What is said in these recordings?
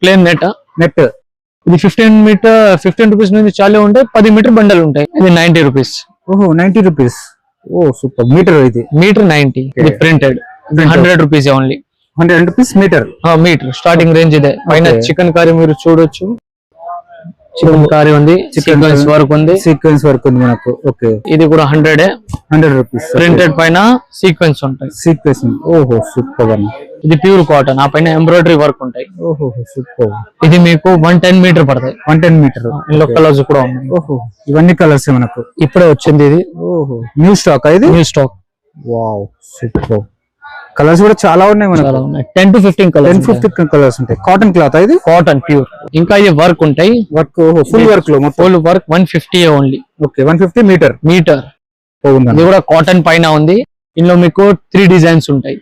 Plane net ఇది 15 rupees నుంచి చాలే ఉంటాయి. 10 మీటర్ బండల్ ఉంటాయి. ఇది 90 రూపీస్. ఓహో 90 రూపీస్. Oh super. మీటర్ ఇది మీటర్ 90. ఇది printed 100 rupees only. 100 rupees metre. Metre starting range ఇదే. పైన చికెన్ కర్రీ మీరు చూడొచ్చు. చికెన్ కర్రీ ఉంది, సీక్వెన్స్ వర్క్ ఉంది. సీక్వెన్స్ వర్క్ ఉంది మనకు. ఓకే ఇది కూడా 100 రూపీస్. ప్రింటెడ్ పైన సీక్వెన్స్ ఉంటాయి. సీక్వెన్స్. ఓహో సూపర్ అన్న. ఇది ప్యూర్ కాటన్. ఆ పైన ఎంబ్రాయిడరీ వర్క్ ఉంటాయి. ఓహో సూపర్. ఇది మీకు 110 మీటర్ పడతాయి. 110 మీటర్. ఇందులో కలర్స్ కూడా ఉన్నాయి. ఓహో ఇవన్నీ కలర్స్ మనకు ఇప్పుడే వచ్చింది ఇది. ఓహో న్యూ స్టాక్ ఇది. New stock. Wow super. Colours కూడా చాలా ఉన్నాయి మనకు. 10 to 15 కలర్స్. 10-15 కలర్స్ ఉంటాయి. కాటన్ క్లాత్ ఇది. Cotton pure. ఇంకా ఇది వర్క్ ఉంటాయి. వర్క్ ఫుల్ వర్క్ లో full work 150 only. Okay 150 metre. ఇది కూడా కాటన్ పైన ఉంది. ఇందులో మీకు 3 డిజైన్స్ ఉంటాయి.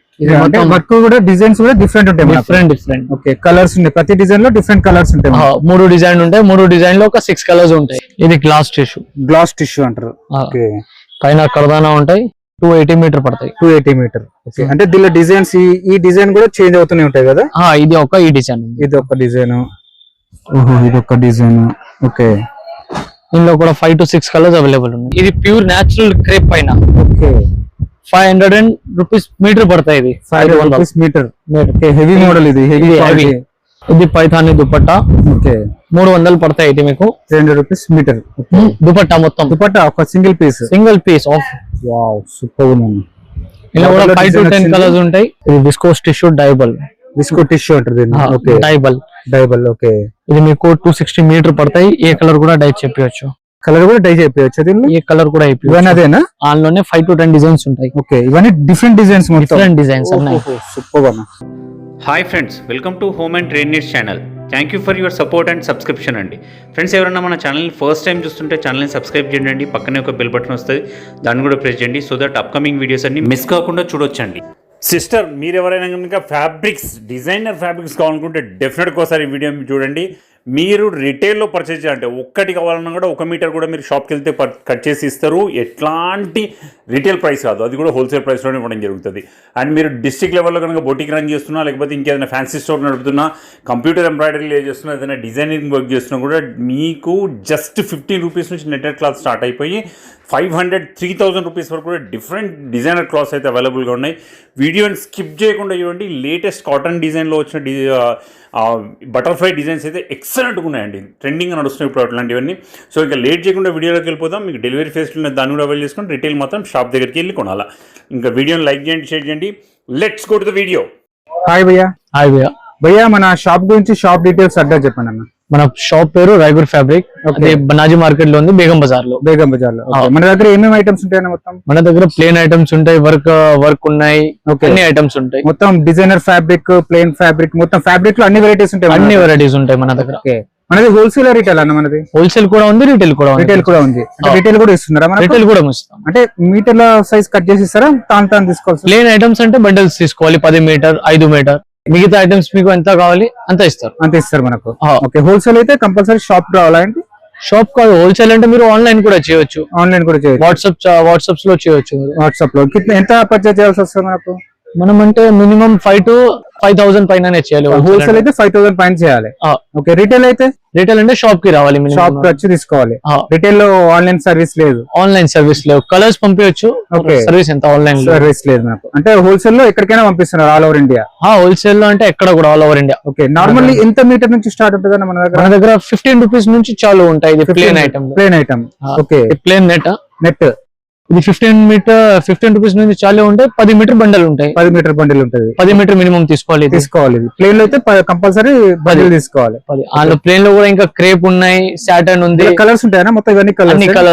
వర్క్ కూడా డిజైన్స్ కూడా డిఫరెంట్ ఉంటాయి. డిఫరెంట్. ఓకే కలర్స్ ఉంటాయి. ప్రతి డిజైన్ లో డిఫరెంట్ కలర్స్ ఉంటాయి. 3 డిజైన్ ఉంటాయి. 3 డిజైన్ లో ఒక 6 కలర్స్ ఉంటాయి. ఇది గ్లాస్ టిష్యూ అంటారు. ఓకే పైన కర్దానా ఉంటాయి. 280 మీటర్ పడతాయి. 280 మీటర్. ఓకే అంటే దీనిలో డిజైన్స్ ఈ డిజైన్ కూడా చేంజ్ అవుతూనే ఉంటాయి కదా. ఇది ఈ డిజైన్. ఇది ఒక డిజైన్. ఓహో ఇది ఒక డిజైన్. ఓకే ఇందులో కూడా 5 to 6 కలర్స్ అవైలబుల్ ఉన్నాయి. ఇది ప్యూర్ నేచురల్ క్రేప్ పైన. ఓకే 500 రూపీస్ మీటర్ పడతాయి. ఇది 500 rupees metre. Okay heavy model ఇది. హెవీ. ఇది పైథానీ దుపట్టా. ఓకే 300 పడతాయి. ఇది మీకు 300 రూపీస్ మీటర్. దుపట్టా మొత్తం. దుపట్టా ఒక single piece off. Wow super ఉంది. ఇలా కూడా 5 to 10 కలర్స్ ఉంటాయి. ఇది viscose tissue dyeable. Visco tissue అంటారు. Okay dyeable. ఓకే ఇది మీకు 260 మీటర్ పడతాయి. ఏ కలర్ కూడా డై చెప్పవచ్చు. కలర్ కూడా డై చెప్పవచ్చు. ఏ కలర్ కూడా ఇవన్నీ అదేనా? దానిలోనే 5 to 10 డిజైన్స్ ఉంటాయి. ఓకే ఇవన్నీ డిఫరెంట్ డిజైన్స్. సూపర్ అన్న. Hi friends, welcome to home and trade needs channel. Thank you for your support and subscription అండి. ఫ్రెండ్స్ ఎవరైనా మన ఛానల్ని ఫస్ట్ టైం చూస్తుంటే ఛానల్ని సబ్స్క్రైబ్ చేయండి. పక్కనే ఒక బెల్ బటన్ వస్తుంది, దాన్ని కూడా ప్రెస్ చేయండి. సో దట్ అప్కమింగ్ వీడియోస్ అన్ని మిస్ కాకుండా చూడొచ్చండి. సిస్టర్ మీరు ఎవరైనా కనుక ఫ్యాబ్రిక్స్ డిజైనర్ ఫ్యాబ్రిక్స్ కావాలనుకుంటే డెఫినెట్గా ఒకసారి ఈ వీడియో చూడండి. మీరు రిటైల్లో పర్చేజ్ చేయాలంటే ఒక్కటి కావాలన్నా కూడా 1 మీటర్ కూడా మీరు షాప్కి వెళ్తే కట్ చేసి ఇస్తారు. ఎట్లాంటి రీటైల్ ప్రైస్ కాదు, అది కూడా హోల్సేల్ ప్రైస్లోనే ఇవ్వడం జరుగుతుంది. అండ్ మీరు డిస్ట్రిక్ట్ లెవెల్లో కనుక బొటిక్ రన్ చేస్తున్నా, లేకపోతే ఇంకేదైనా ఫ్యాన్సీ స్టోర్ నడుపుతున్నా, కంప్యూటర్ ఎంబ్రాయిడరీ చేస్తున్నా, ఏదైనా డిజైనింగ్ వర్క్ చేస్తున్నా కూడా మీకు జస్ట్ 15 రూపీస్ నుంచి నెట్టెడ్ క్లాత్ స్టార్ట్ అయిపోయి 500-3000 రూపీస్ వరకు కూడా డిఫరెంట్ డిజైనర్ క్లాత్స్ అయితే అవైలబుల్గా ఉన్నాయి. వీడియోని స్కిప్ చేయకుండా చూడండి. లేటెస్ట్ కాటన్ డిజైన్లో వచ్చిన బటర్ఫ్లై డిజైన్స్ అయితే ఎక్సలెంట్గా ఉన్నాయండి. ట్రెండింగ్గా నడుస్తున్నాయి ఇప్పుడు అట్లాంటివన్నీ. సో ఇంకా లేట్ చేయకుండా వీడియోలోకి వెళ్ళిపోదాం. మీకు డెలివరీ ఫెసిలిటీ దాన్ని కూడా అవైల్ చేసుకొని రిటైల్ మాత్రం షాప్ దగ్గరికి వెళ్ళి కొనాలా. ఇంకా వీడియోని లైక్ చేయండి, షేర్ చేయండి. Let's go to the video. Hi భయ్యా మన షాప్ గురించి షాప్ డీటెయిల్స్ అడ్రస్ చెప్పండి అన్న. మన షాప్ పేరు రాయగూర్ ఫ్యాబ్రిక్. బనాజీ మార్కెట్ లో ఉంది, బేగం బజార్ లో. మన దగ్గర ఏమేమి ఐటమ్స్ ఉంటాయి మొత్తం? మన దగ్గర ప్లేన్ ఐటమ్స్ ఉంటాయి, వర్క్ ఉన్నాయి, అన్ని ఐటమ్స్ ఉంటాయి. మొత్తం డిజైనర్ ఫ్యాబ్రిక్, ప్లేన్ ఫ్యాబ్రిక్, మొత్తం ఫ్యాబ్రిక్ లో అన్ని వెరైటీస్ ఉంటాయి. అన్ని వెరైటీస్ ఉంటాయి మన దగ్గర. మనది హోల్సేల్ రిటైల్ అన్న? మనది హోల్సేల్ కూడా ఉంది, రిటైల్ కూడా ఉంది. రిటైల్ కూడా ఇస్తున్నారా? రిటైల్ కూడా ఇస్తాం. అంటే మీటర్ల సైజ్ కట్ చేసి ఇస్తారా? తాను తీసుకోవాలి. ప్లేన్ ఐటమ్స్ అంటే బండల్స్ తీసుకోవాలి. 10 మీటర్, 5 మీటర్. మిగతా ఐటమ్స్ మీకు ఎంత కావాలి అంత ఇస్తారు మనకు. ఓకే హోల్సేల్ అయితే కంపల్సరీ షాప్ రావాలంటే? షాప్ కాదు, హోల్సేల్ అంటే మీరు ఆన్లైన్ కూడా చేయొచ్చు. వాట్సాప్ లో చేయొచ్చు. వాట్సాప్ లో ఎంత పర్చేజ్ చేయాల్సి వస్తుంది మనకు? మనం అంటే మినిమం 5 to 5,000 పైన చేయాలి. హోల్సేల్ అయితే 5,000 పైన చేయాలి. ఓకే రిటైల్ అయితే? రిటైల్ అంటే షాప్ కి రావాలి, షాప్ కి వచ్చి తీసుకోవాలి. రిటైల్ లో ఆన్లైన్ సర్వీస్ లేదు? ఆన్లైన్ సర్వీస్ లేవు. కలర్స్ పంపించచ్చు, సర్వీస్ ఎంత ఆన్లైన్ సర్వీస్ లేదు నాకు. అంటే హోల్సేల్ లో ఎక్కడికైనా పంపిస్తున్నారు ఆల్ ఓవర్ ఇండియా? హోల్సేల్ లో అంటే ఎక్కడ కూడా all over India. Okay normally ఎంత మీటర్ నుంచి స్టార్ట్ ఉంటుంది మన దగ్గర? మన దగ్గర 15 రూపీస్ నుంచి చాలు ఉంటాయి. ఇది plain item. Okay plain net. ఇది 15 రూపీస్ నుంచి చాలే ఉంటాయి. 10 మీటర్ బండల్ ఉంటాయి. 10 మీటర్ బండిల్ ఉంటుంది. 10 మీటర్ మినిమం తీసుకోవాలి. ప్లేన్ లో అయితే కంపల్సరీ బండిల్ తీసుకోవాలి. అందులో ప్లేన్ లో కూడా ఇంకా క్రేప్ ఉన్నాయి, సాటర్న్ ఉంది. కలర్స్ ఉంటాయా మొత్తం? ఇవన్నీ కలర్స్ ఇంకా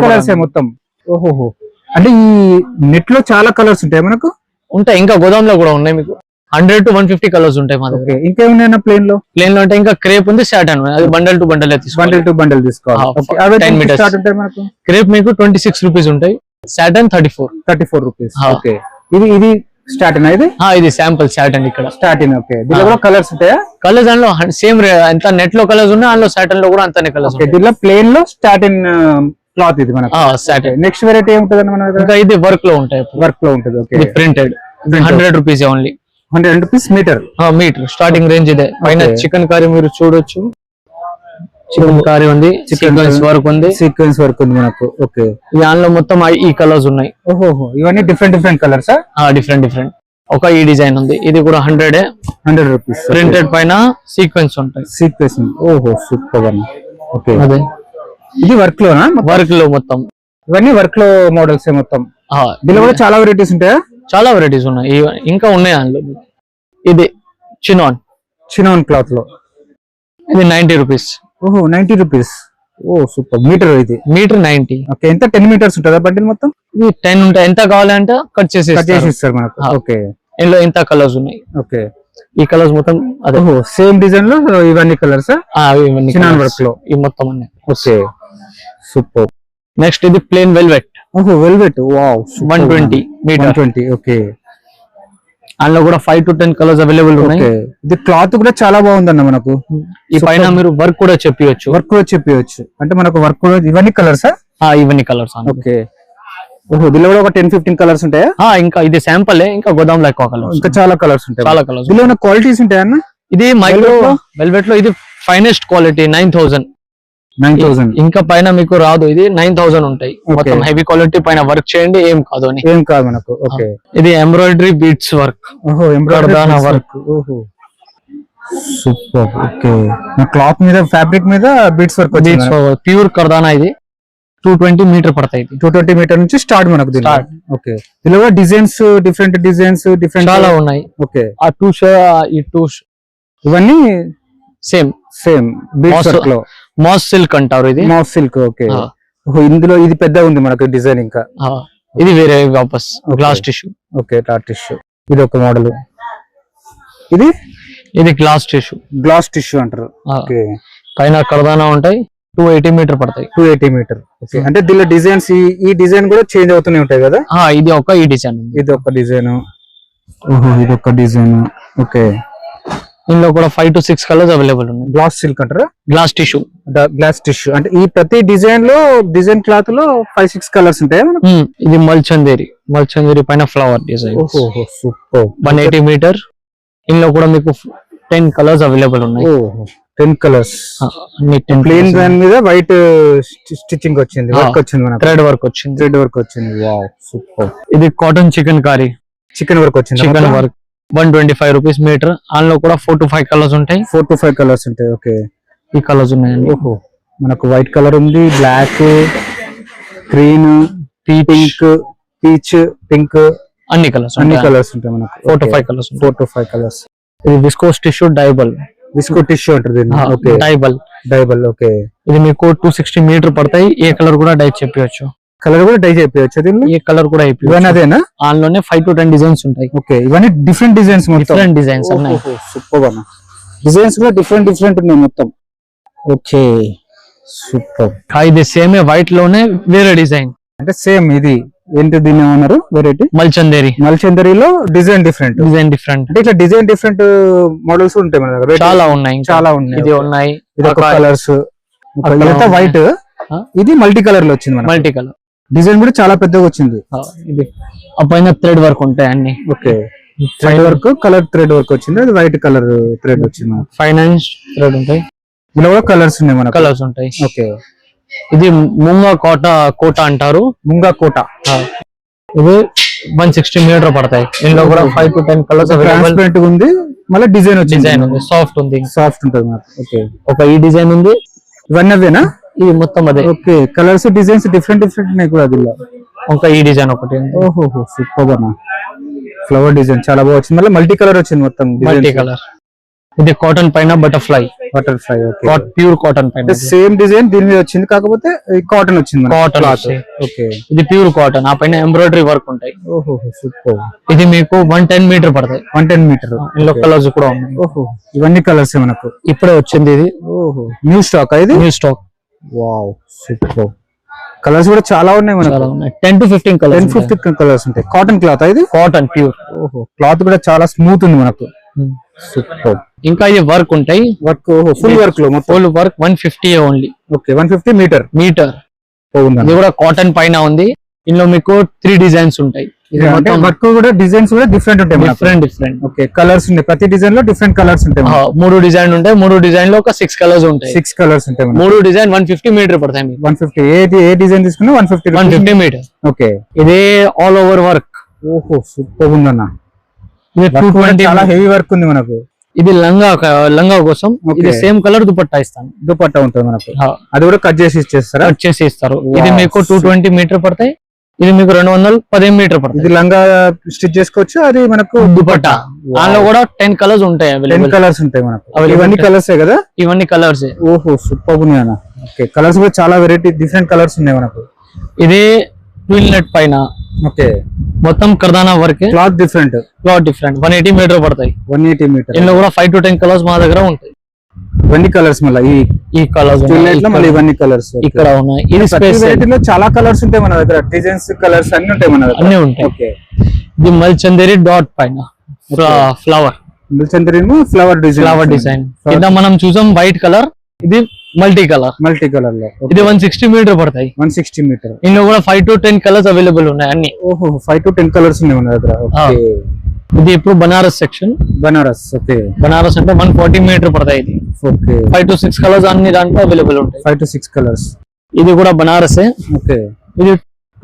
కలర్స్ మొత్తం. ఓహో అంటే ఈ నెట్ లో చాలా కలర్స్ ఉంటాయి మనకు? ఉంటాయి, ఇంకా గోదాం లో కూడా ఉన్నాయి. మీకు 100 to 150 కలర్స్ ఉంటాయి మా దగ్గర. ఇంకేమున్నాయి ప్లేన్ లో? ప్లేన్ లో అంటే ఇంకా క్రేప్ ఉంది, సాటర్న్. అది బండల్ టు బండల్ తీసుకోవాలి. క్రేప్ మీకు 26 రూపీస్ ఉంటాయి, సాటర్న్ 34 రూపీస్. ఓకే ఇది స్టార్టింగ్ ఇది? ఇది శాంపుల్ సాటర్న్ ఇక్కడ స్టార్టింగ్. ఓకే దీనిలో కూడా కలర్స్ ఉంటాయా? కలర్స్ దానిలో సేమ్ ఎంత నెట్ లో కలర్స్ ఉన్నాయి, అందులో సాటర్న్ లో కూడా అంతనే కలర్స్. దీనిలో ప్లేన్ లో స్టార్టింగ్ క్లాత్ ఇది మనకు. నెక్స్ట్ వెరైటీ ఏముంటుంది మన దగ్గర? ఇది వర్క్ లో ఉంటాయి. వర్క్ లో ఉంటుంది. Okay printed 100 rupees only. 100 rupees metre. Metre starting range ఇదే. పైన Okay. చికెన్ కర్రీ మీరు చూడొచ్చు, చికెన్ కర్రీ ఉంది, సీక్వెన్స్ వర్క్ ఉంది, సీక్వెన్స్ వర్క్ ఉంది మనకు. ఓకే, దానిలో మొత్తం ఈ కలర్స్ ఉన్నాయి. ఓహో, ఇవన్నీ డిఫరెంట్ కలర్స్. డిఫరెంట్ ఒక ఈ డిజైన్ ఉంది, ఇది కూడా 100 రూపీస్. ప్రింటెడ్ పైన సీక్వెన్స్ ఉంటాయి. సీక్వెన్స్. ఓహో, సూపర్ అన్న. ఓకే, అదే ఇది వర్క్ లోనా? వర్క్ లో మొత్తం ఇవన్నీ వర్క్ లో మోడల్స్ మొత్తం. దీనిలో కూడా చాలా వెరైటీస్ ఉంటాయా? చాలా వెరైటీస్ ఉన్నాయి, ఇంకా ఉన్నాయి అందులో. ఇది చినాన్ క్లాత్ లో, ఇది 90 రూపీస్. ఓహో, 90 రూపీస్. Oh super. మీటర్ ఇది, మీటర్ 90. ఓకే, ఎంత 10 మీటర్స్ ఉంటుందా బండిల్ మొత్తం? ఇది 10 ఉంటాయి, ఎంత కావాలంటే కట్ చేసి ఇస్తారు మనకు. ఓకే, ఇందులో ఎంత కలర్స్ ఉన్నాయి. ఓకే, ఈ కలర్స్ మొత్తం అదే. ఓహో, సేమ్ డిజైన్ లో ఇవన్నీ కలర్స్ చినాన్ వర్క్ లో ఈ మొత్తం అన్ని. Okay, super. నెక్స్ట్ ఇది ప్లేన్ వెల్వెట్. ఓహో, వెల్వెట్. Wow, 120 metre. 120. ఓకే, అందులో కూడా 5 to 10 కలర్స్ అవైలబుల్ ఉన్నాయి. ఓకే, ఇది క్లాత్ కూడా చాలా బాగుందన్న మనకు. ఈ పైన మీరు వర్క్ కూడా చెప్పవచ్చు. వర్క్ కూడా చెప్పవచ్చు అంటే మనకు వర్క్ కూడా ఇవన్నీ కలర్స్. ఇవన్నీ కలర్స్. ఓకే, ఓహో, దీనిలో కూడా ఒక 10-15 కలర్స్ ఉంటాయా? ఇంకా ఇది శాంపుల్, ఇంకా గోదాంలో ఎక్కువ కలర్స్, ఇంకా చాలా కలర్స్ ఉంటాయి. చాలా కలర్స్. దీనిలో ఉన్న క్వాలిటీస్ ఉంటాయా అన్న? ఇది మైక్రో వెల్వెట్ లో ఇది ఫైనెస్ట్ క్వాలిటీ 9000. ఇంకా పైన మీకు రాదు, ఇది 9000 ఉంటాయి. మొత్తం హెవీ క్వాలిటీ పైన వర్క్ చేయండి, ఏం కాదు అని. ఏం కాదు మనకు. ఓకే, ఇది ఎంబ్రాయిడరీ బీట్స్ వర్క్. ఓహో, ఎంబ్రాయిడరీ వర్క్. ఓహో, సూపర్. ఓకే, క్లాత్ మీద ఫ్యాబ్రిక్ మీద బీట్స్ వర్క్. ప్యూర్ కర్దానా. ఇది 220 మీటర్ పడతాయి. 220 మీటర్ నుంచి స్టార్ట్ మనకు. ఓకే, దీనిలో డిజైన్స్ డిఫరెంట్ చాలా ఉన్నాయి. ఓకే, ఆ టూ ఇవన్నీ సేమ్ బీట్స్ వర్క్ లో. మాస్ సిల్క్ అంటారు ఇది. Mass silk. ఓకే, ఇందులో ఇది పెద్ద ఉంది మనకు డిజైన్. ఇంకా ఇది వేరే వాపస్ glass tissue. Okay, glass tissue. ఇది ఒక మోడల్. ఇది గ్లాస్ టిష్యూ అంటారు. ఓకే, పైన కర్దానా ఉంటాయి. 280 మీటర్ పడతాయి. 280 మీటర్. ఓకే, అంటే దీనిలో డిజైన్స్ ఈ డిజైన్ కూడా చేంజ్ అవుతూనే ఉంటాయి కదా? ఇది ఈ డిజైన్. ఇది ఒక డిజైన్. ఓహో, ఇది ఒక డిజైన్. ఓకే, ఇందులో కూడా 5 to 6 కలర్స్ అవైలబుల్ ఉన్నాయి. గ్లాస్ సిల్క్ అంటారా? గ్లాస్ టిష్యూ అంటే ఈ ప్రతి డిజైన్ క్లాత్ లో 5-6 కలర్స్ ఉంటాయి. ఇది మల్చందేరి పైన ఫ్లవర్ డిజైన్. ఓహో, సూపర్. 180 మీటర్. ఇందులో కూడా మీకు 10 కలర్స్ అవైలబుల్ ఉన్నాయి. 10 కలర్స్. ప్లెయిన్ దాని మీద వైట్ స్టిచ్చింగ్ వచ్చింది, వర్క్ వచ్చింది మనకు. థ్రెడ్ వర్క్ వచ్చింది. Wow, super. ఇది cotton chikankari. Chikan work వచ్చింది. Chikan work 125 rupees metre. అందులో కూడా 4 to 5 కలర్స్ ఉంటాయి. 4 to 5 కలర్స్ ఉంటాయి. ఓకే, ఈ కలర్స్ ఉన్నాయండి. ఓహో, మనకు వైట్ కలర్ ఉంది, బ్లాక్, గ్రీన్, పీచ్, పింక్, అన్ని కలర్స్ ఉంటాయి మనకు. 4 to 5 కలర్స్. ఇది విస్కోస్ టిష్యూ విస్కో టిష్యూ అంటారు దీన్ని. Okay, dyeable. ఓకే, ఇది మీకు 260 మీటర్ పడతాయి. ఏ కలర్ కూడా డై చెప్పవచ్చు. కలర్ కూడా డై చేయొచ్చు దీన్ని. ఏ కలర్ కూడా ఇవన్నీ అదేనా? అందులోనే 5 to 10 డిజైన్స్ ఉంటాయి. ఓకే, ఇవన్నీ డిఫరెంట్ డిజైన్స్ ఉన్నాయి. సూపర్ అన్న. డిజైన్స్ కూడా డిఫరెంట్ ఉన్నాయి మొత్తం. Okay, super. ఇది సేమ్ వైట్ లోనే వేరే డిజైన్. అంటే సేమ్ ఇది ఏంటి, దీన్ని ఏమన్నారు? వెరైటీ మల్చందరిలో డిజైన్ డిఫరెంట్. అంటే ఇట్లా డిజైన్ డిఫరెంట్ మోడల్స్ ఉంటాయి మన దగ్గర. చాలా ఉన్నాయి. ఇది ఉన్నాయి. ఇది ఒక కలర్స్. వైట్. ఇది మల్టీ కలర్ లో వచ్చింది. మల్టీ కలర్ డిజైన్ కూడా చాలా పెద్దగా వచ్చింది. ఇది పైన థ్రెడ్ వర్క్ ఉంటాయి అన్ని. Okay, thread work, colour thread work వచ్చింది. అది వైట్ కలర్ థ్రెడ్ వచ్చింది. ఫైనాన్స్ థ్రెడ్ ఉంటాయి. ఇలా కూడా కలర్స్ ఉన్నాయి మనకు. ఓకే, ఇది ముంగా కోట అంటారు. ఇది 160 మీటర్ పడతాయి. ఇందులో కూడా 5 to 10 కలర్స్ ట్రాన్స్పరెంట్ ఉంది. మళ్ళీ డిజైన్ ఉంది, సాఫ్ట్ ఉంటుంది. ఓకే, ఒక ఈ డిజైన్ ఉంది. ఇవన్నీ అవేనా? ఇది మొత్తం అదే. ఓకే, కలర్స్ డిజైన్స్ డిఫరెంట్ ఉన్నాయి కూడా. అది ఒక ఈ డిజైన్ ఒకటి. ఓహో, సూపర్ అన్న. ఫ్లవర్ డిజైన్ చాలా బాగా వచ్చింది. మళ్ళీ మల్టీ కలర్ వచ్చింది మొత్తం. Multi colour. ఇది కాటన్ పైన బటర్ఫ్లై. ప్యూర్ కాటన్ పైన సేమ్ డిజైన్ దీని మీద వచ్చింది, కాకపోతే కాటన్ వచ్చింది. ఓకే, ఇది ప్యూర్ కాటన్. ఆ పైన ఎంబ్రాయిడరీ వర్క్ ఉంటాయి. ఓహో, సూపర్. ఇది మీకు 110 మీటర్ పడతాయి. 110 మీటర్. ఇందులో కలర్స్ కూడా ఉన్నాయి. ఓహో, ఇవన్నీ కలర్స్ మనకు ఇప్పుడే వచ్చింది. ఇది ఓహో, న్యూ స్టాక్. ఇది new stock. Wow, super. Colours కూడా చాలా ఉన్నాయి మనకు. 10 to 15 కలర్స్ ఉంటాయి. Cotton cloth. ఇది కాటన్ ప్యూర్. ఓహో, క్లాత్ కూడా చాలా స్మూత్ ఉంది మనకు. సూపర్. ఇంకా ఇది వర్క్ ఉంటాయి. ఫుల్ వర్క్ లో full work 150 only. Okay, 150 metre. ఇది కూడా కాటన్ పైన ఉంది. ఇందులో మీకు 3 డిజైన్స్ ఉంటాయి. ఇది మొత్తం వర్క్ కూడా డిజైన్స్ కూడా డిఫరెంట్ ఉంటాయి. డిఫరెంట్ ఓకే కలర్స్ ఉంటాయి. ప్రతి డిజైన్ లో డిఫరెంట్ కలర్స్ ఉంటాయి. 3 డిజైన్ ఉంటాయి. 3 డిజైన్ లో ఒక 6 కలర్స్ ఉంటాయి. 6 కలర్స్ ఉంటాయి. 3 డిజైన్ 150 మీటర్ పడతాయి మీకు. 150 ఏ డిజైన్ తీసుకున్నా 150 మీటర్. ఓకే ఇదే ఆల్ ఓవర్ వర్క్. ఓహో సూపర్ ఉందన్న. ఇది 220 చాలా హెవీ వర్క్ ఉంది మనకు. ఇది లంగా కోసం ఇది సేమ్ కలర్ దుపట్టా ఇస్తాను. దుపట్టా ఉంటుంది మనకు. అది కూడా కట్ చేసి ఇచ్చేస్తారా? కట్ చేసి ఇస్తారు. ఇది మీకు 220 మీటర్ పడతాయి. ఇది మీకు 210 మీటర్ పడుతుంది. ఇది లంగా స్టిచ్ చేసుకోవచ్చు. అది మనకు దుపట్టా. దానిలో కూడా 10 కలర్స్ ఉంటాయి. 10 కలర్స్ ఉంటాయి మనకు. ఇవన్నీ కలర్స్ కదా? ఇవన్నీ కలర్స్. ఓహో సూపర్ ఉంది అన్న. ఓకే కలర్స్ కూడా చాలా వెరైటీ డిఫరెంట్ కలర్స్ ఉన్నాయి మనకు. ఇది ట్విల్ నెట్ పైన. ఓకే మొత్తం కర్దానా వర్క్. క్లాత్ డిఫరెంట్ 180 మీటర్ పడతాయి. 180 మీటర్. ఇందులో కూడా 5 to 10 కలర్స్ మా దగ్గర ఉంటాయి. ఇవన్నీ కలర్స్ మళ్ళీ ఈ కలర్స్ మళ్ళీ ఇవన్నీ కలర్స్ ఇక్కడ ఉన్నాయి. ఇది స్పెషల్ లో చాలా కలర్స్ ఉంటాయి మన దగ్గర. డిజైన్స్ కలర్స్ అన్ని ఉంటాయి మన దగ్గర. అన్ని ఉంటాయి. ఓకే ఇది మల్చందేరి డాట్ పైన ఫ్లవర్. మల్చందేరి ఫ్లవర్ డిజైన్ కింద మనం చూసాం వైట్ కలర్. ఇది మల్టీ కలర్ లో ఇది 160 మీటర్ పడతాయి. 160 మీటర్. ఇందులో కూడా 5 to 10 కలర్స్ అవైలబుల్ ఉన్నాయి అన్ని. ఓహో 5 to 10 కలర్స్ ఉన్నాయి మన దగ్గర. ఓకే ఇది ఇప్పుడు బనారస్ సెక్షన్. బనారస్. ఓకే బనారస్ అంటే 140 మీటర్ పడతాయి. ఇది ఓకే 5 to 6 కలర్స్ అన్ని దాంట్లో అవైలబుల్ ఉంటాయి. 5 to 6 కలర్స్. ఇది కూడా బనారసే. ఓకే ఇది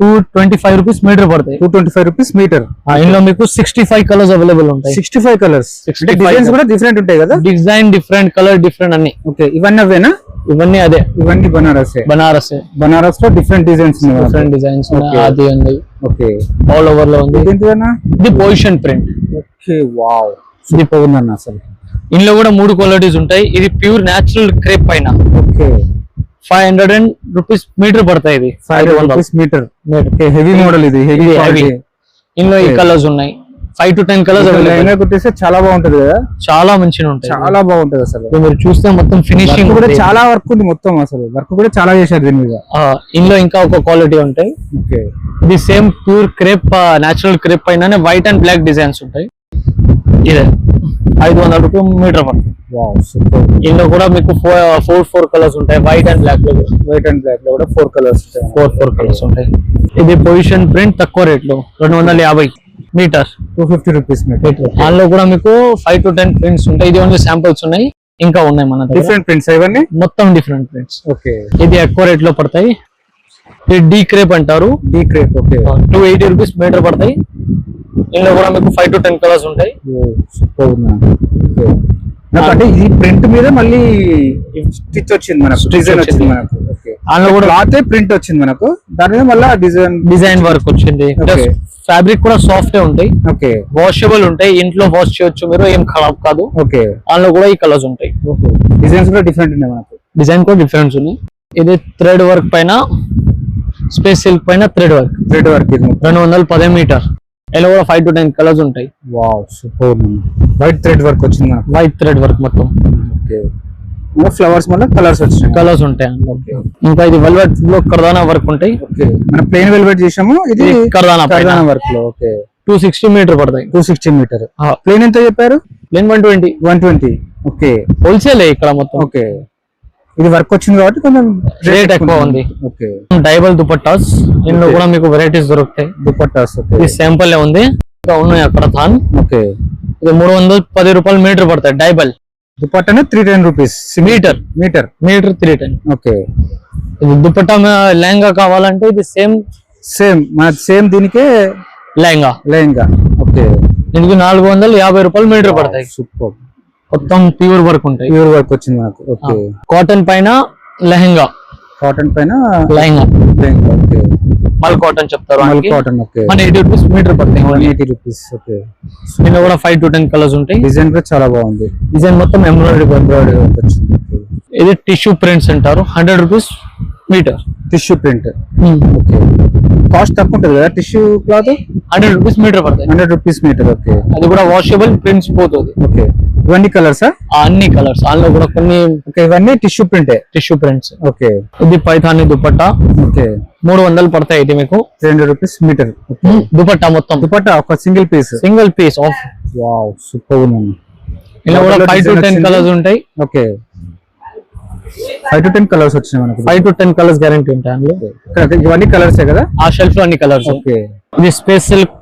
225 రూపీస్ మీటర్ పడతాయి. 225 రూపీస్ మీటర్. ఇందులో మీకు 65 కలర్స్ అవైలబుల్ ఉంటాయి. 65 కలర్స్. డిజైన్స్ కూడా డిఫరెంట్ ఉంటాయి కదా? డిజైన్ డిఫరెంట్, కలర్ డిఫరెంట్ అన్ని. ఓకే ఇవన్నీ అవేనా? ఇవన్నీ అదే. ఇవన్నీ బనారస్ లో డిఫరెంట్ డిజైన్స్ అది ఉంది. ఓకే ఆల్ ఓవర్ లో ఉంది. ఇది position print. Okay wow super ఉందన్న అసలు. ఇందులో కూడా 3 క్వాలిటీస్ ఉంటాయి. ఇది ప్యూర్ న్యాచురల్ క్రేప్ పైన. ఓకే 500 రూపీస్ మీటర్ పడతాయి. ఇది 500 రూపీస్ మీటర్. Heavy model. ఇది హెవీ. ఇందులో ఈ కలర్స్ ఉన్నాయి. 5 to 10 కలర్స్ కుట్టేస్తే చాలా బాగుంటది కదా? చాలా మంచిగా ఉంటాయి. చాలా బాగుంటది అసలు. మీరు చూస్తే మొత్తం ఫినిషింగ్ కూడా చాలా వర్క్ ఉంది. మొత్తం అసలు వర్క్ కూడా చాలా చేశారు దీని మీద. ఇందులో ఇంకా ఒక క్వాలిటీ ఉంటాయి. ఓకే ఇది same pure crepe, natural crepe పైన వైట్ అండ్ బ్లాక్ డిజైన్స్ ఉంటాయి. ఇదే 500 రూపాయలు మీటర్ పడుతుంది. Wow super. ఇందులో కూడా మీకు 4 కలర్స్ ఉంటాయి. వైట్ అండ్ బ్లాక్ లో కూడా 4 కలర్స్ ఉంటాయి. 4 కలర్స్ ఉంటాయి. ఇది పొజిషన్ ప్రింట్ తక్కువ రేట్ లో 250 మీటర్ 250 రూపీస్ మీటర్. దానిలో కూడా మీకు 5 to 10 ప్రింట్స్ ఉంటాయి. ఇది ఓన్లీ శాంపుల్స్ ఉన్నాయి, ఇంకా ఉన్నాయి మన దగ్గర. డిఫరెంట్ ప్రింట్స్ ఇవన్నీ మొత్తం డిఫరెంట్ ప్రింట్స్. ఓకే ఇది ఎక్కువ రేట్ లో పడతాయి. ఇది డీ క్రేప్ అంటారు. D crepe. Okay 280 rupees metre పడతాయి. ఇందులో కూడా మీకు 5 to 10 కలర్స్ ఉంటాయి. సూపర్. అంటే ఈ ప్రింట్ మీద మళ్ళీ స్టిచ్ వచ్చింది మనకు, డిజైన్ వచ్చింది మనకు. ఓకే అందులో కూడా క్లాత్ ప్రింట్ వచ్చింది మనకు, దాని మీద మళ్ళీ డిజైన్ వర్క్ వచ్చింది. ఫ్యాబ్రిక్ కూడా సాఫ్ట్ ఉంటాయి. ఓకే వాషబుల్ ఉంటాయి. ఇంట్లో వాష్ చేయొచ్చు మీరు, ఏం ఖరాబ్ కాదు. ఓకే అందులో కూడా ఈ కలర్స్ ఉంటాయి. డిజైన్స్ కూడా డిఫరెంట్ ఉన్నాయి మనకు. డిజైన్ కూడా డిఫరెన్స్ ఉన్నాయి. ఇది థ్రెడ్ వర్క్ పైన, స్పేస్ సిల్క్ పైన థ్రెడ్ వర్క్. 210 మీటర్. ఇలా కూడా 5 to 10 కలర్స్ ఉంటాయి. Wow super. White thread work వచ్చింది మనకు. వైట్ థ్రెడ్ వర్క్ మొత్తం. ఓకే ఫ్లవర్స్ మళ్ళీ కలర్స్ వచ్చినాయి. కలర్స్ ఉంటాయి. ఇంకా ఇది వెల్వెట్ లో కర్దానా వర్క్ ఉంటాయి. ఓకే మనం ప్లెయిన్ వెల్వెట్ చేసాము, ఇది కర్దానా వర్క్ లో. ఓకే 260 మీటర్ పడతాయి. 260 మీటర్. ప్లెయిన్ ఎంత చెప్పారు? ప్లెయిన్ 120. ఓకే హోల్సేల్ ఇక్కడ మొత్తం. ఓకే ఇది వర్క్ వచ్చింది కాబట్టి కొంచెం రేట్ ఎక్కువ ఉంది. ఓకే డైబల్ దుపట్టాస్. ఇందులో కూడా మీకు వెరైటీస్ దొరుకుతాయి. దుపట్టాస్ ఇది శాంపుల్ ఉంది, ఇంకా ఉన్నాయి అక్కడ థాన్. ఓకే ఇది 310 రూపాయలు మీటర్ పడతాయి. డైబల్ దుపట్టానే 310 రూపీస్ మీటర్ 310. ఓకే ఇది దుపట్టా లెహంగా కావాలంటే ఇది సేమ్ దీనికే లెహంగా. ఓకే దీనికి 450 రూపాయలు మీటర్ పడతాయి. సూపర్. మొత్తం ప్యూర్ వర్క్ ఉంటాయి. ప్యూర్ వర్క్ వచ్చింది నాకు. ఓకే కాటన్ పైన లెహంగా. కాటన్ పైన లెహంగా. ఓకే మల్ కాటన్ చెప్తారు. కాటన్. ఓకే 180 రూపీస్ మీటర్ పడతాయి. 180 రూపీస్. ఓకే దీనిలో కూడా 5 to 10 కలర్స్ ఉంటాయి. డిజైన్ కూడా చాలా బాగుంది. డిజైన్ మొత్తం ఎంబ్రాయిడరీ వర్క్ వచ్చింది. ఇది టిష్యూ ప్రింట్స్ అంటారు. 100 rupees metre. Tissue print. Okay cost తక్కువ ఉంటుంది కదా టిష్యూ క్లాత్? 100 రూపీస్ మీటర్ పడతాయి. 100 రూపీస్ మీటర్. ఓకే అది కూడా వాషబుల్, ప్రింట్స్ పోతుంది. ఓకే ఇవన్నీ కలర్స్? అన్ని కలర్స్. అందులో కూడా కొన్ని. ఓకే ఇవన్నీ టిష్యూ ప్రింట్స్. ఓకే ఇది పైథానీ దుపట్టా. ఓకే 300 పడతాయి. ఇది మీకు 300 రూపీస్ మీటర్. దుపట్టా మొత్తం. దుపట్టా ఒక single piece off. Wow super ఉంది. ఇలా కూడా 5 to 10 కలర్స్ ఉంటాయి. ఓకే 5 to 10 కలర్స్ వచ్చినాయి మనకు. 5 to 10 కలర్స్ గ్యారంటీ ఉంటాయి అందులో. ఇక్కడ ఇవన్నీ కలర్సే కదా? ఆ షెల్ఫ్ లో అన్ని కలర్స్. ఓకే. ఇది స్పేస్ సిల్క్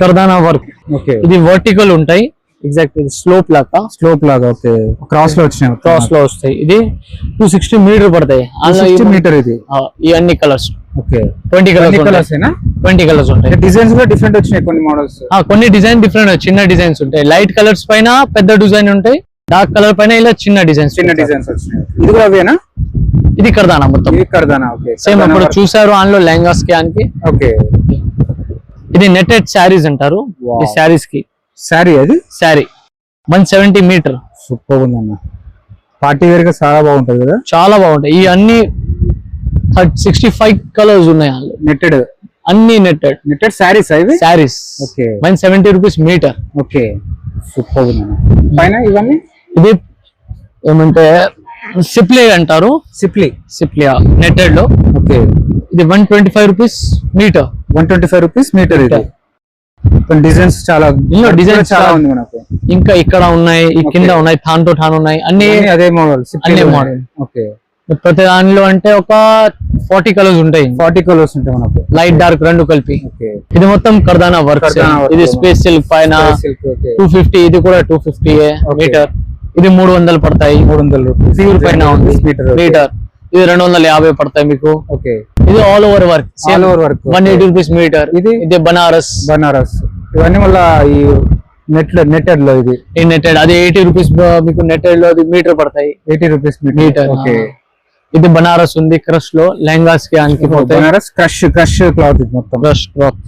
కర్దానా వర్క్. ఓకే. ఇది వర్టికల్ ఉంటాయి, ఎగ్జాక్ట్ ఇది స్లోప్ లాగా. ఓకే. క్రాస్ లో వస్తాయి. ఇది 260 మీటర్ పడతాయి. 260 మీటర్ ఇది. ఈ అన్ని కలర్స్. ఓకే. 20 కలర్స్ 20 కలర్స్ ఉంటాయి. డిజైన్స్ కూడా డిఫరెంట్ వచ్చినాయి కొన్ని మోడల్స్. కొన్ని డిజైన్ డిఫరెంట్, చిన్న డిజైన్స్ ఉంటాయి. లైట్ కలర్స్ పైన పెద్ద డిజైన్ ఉంటాయి, డార్క్ కలర్ పైన ఇలా చిన్న డిజైన్స్ వచ్చినాయి. ఇది కూడా అవేనా? ఇది కర్దానా మొత్తం. ఇది కర్దానా. ఓకే. సేమ్ అప్పుడు చూసారు ఆన్లో లెహంగాస్ కి ఆన్కి. ఓకే. ఇది నెట్టెడ్ శారీస్ అంటారు. ఈ శారీస్ కి శారీ 170 మీటర్. సూపర్ ఉందన్న. పార్టీ వేర్ గా చాలా బాగుంటది కదా? చాలా బాగుంటాయి. ఈ అన్ని 65 కలర్స్ ఉన్నాయి. నెట్టెడ్ అన్ని netted saris. Okay. 170 rupees metre. Okay. Super ఉందన్న. పైన ఇవన్నీ ఇది ఏమంటే సిప్లీ అంటారు. సిప్లీ నెట్టెడ్ లో. ఓకే. ఇది 125 రూపీస్ మీటర్. 125 rupees metre. ఇది డిజైన్స్ చాలా ఉంది మనకు. ఇంకా ఇక్కడ ఉన్నాయి, ఈ కింద ఉన్నాయి, థాన్ ఉన్నాయి, అన్ని అదే మోడల్. ఓకే. ప్రతి దానిలో అంటే ఒక 40 కలర్స్ ఉంటాయి. 40 కలర్స్ ఉంటాయి మనకు, లైట్ డార్క్ రెండు కలిపి. ఇది మొత్తం కర్దానా వర్క్. ఇది స్పేస్ సిల్క్ పైన 250. ఇది కూడా 250 మీటర్. ఇది 300 పడతాయి. 300 రూపీస్ ప్యూర్ పైన ఉంది మీటర్. ఇది 250 పడతాయి మీకు. ఓకే. ఇది all over work. 180 rupees metre. ఇది బనారస్. ఇవన్నీ మళ్ళీ ఈ నెట్టెడ్ లో. ఇది నెట్టెడ్ అది 80 రూపీస్ మీకు. నెట్టెడ్ లో మీటర్ పడతాయి. 80 రూపీస్ మీటర్. ఓకే. ఇది బనారస్ ఉంది, క్రష్ లో లెహంగాస్ కి ఆనికి. Banaras crush cloth. మొత్తం క్రష్ క్లాత్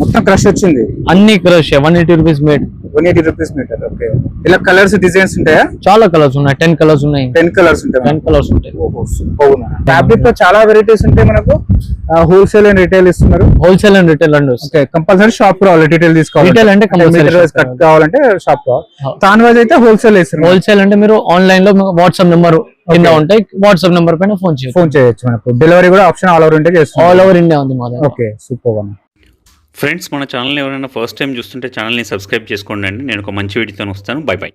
మొత్తం క్రష్ వచ్చింది. అన్ని crush. 180 rupees metre. 180 rupees metre. Okay. ఇలా కలర్స్ డిజైన్స్ ఉంటాయా? చాలా కలర్స్ ఉన్నాయి. 10 కలర్స్ ఉన్నాయి. 10 కలర్స్ ఉంటాయి. 10 కలర్స్ ఉంటాయి. ఫ్యాబ్రిక్ లో చాలా వెరైటీస్ ఉంటాయి మనకు. హోల్సేల్ అండ్ రిటైల్ ఇస్తున్నారు. హోల్సేల్ అండ్ రిటైల్ రెండు. ఓకే. కంపల్సరీ షాప్ రావాలి. రిటైల్ తీసుకోవాలి. రిటైల్ అంటే కట్ కావాలంటే షాప్ రావాలి. దాని వైజ్ అయితే హోల్సేల్ ఇస్తున్నారు. హోల్సేల్ అంటే మీరు ఆన్లైన్ లో వాట్సాప్ నెంబర్ కింద ఉంటాయి. వాట్సాప్ నెంబర్ పైన ఫోన్ చేయొచ్చు మనకు. డెలివరీ కూడా ఆప్షన్ ఆల్ ఓవర్ ఇండియా చేస్తాం. ఆల్ ఓవర్ ఇండియా ఉంది మా దగ్గర. ఓకే. సూపర్. ఫ్రెండ్స్, మన ఛానల్ ఎవరైనా ఫస్ట్ టైం చూస్తుంటే ఛానల్ని సబ్స్క్రైబ్ చేసుకోండి అండి. నేను ఒక మంచి వీడియోతో వస్తాను. బై.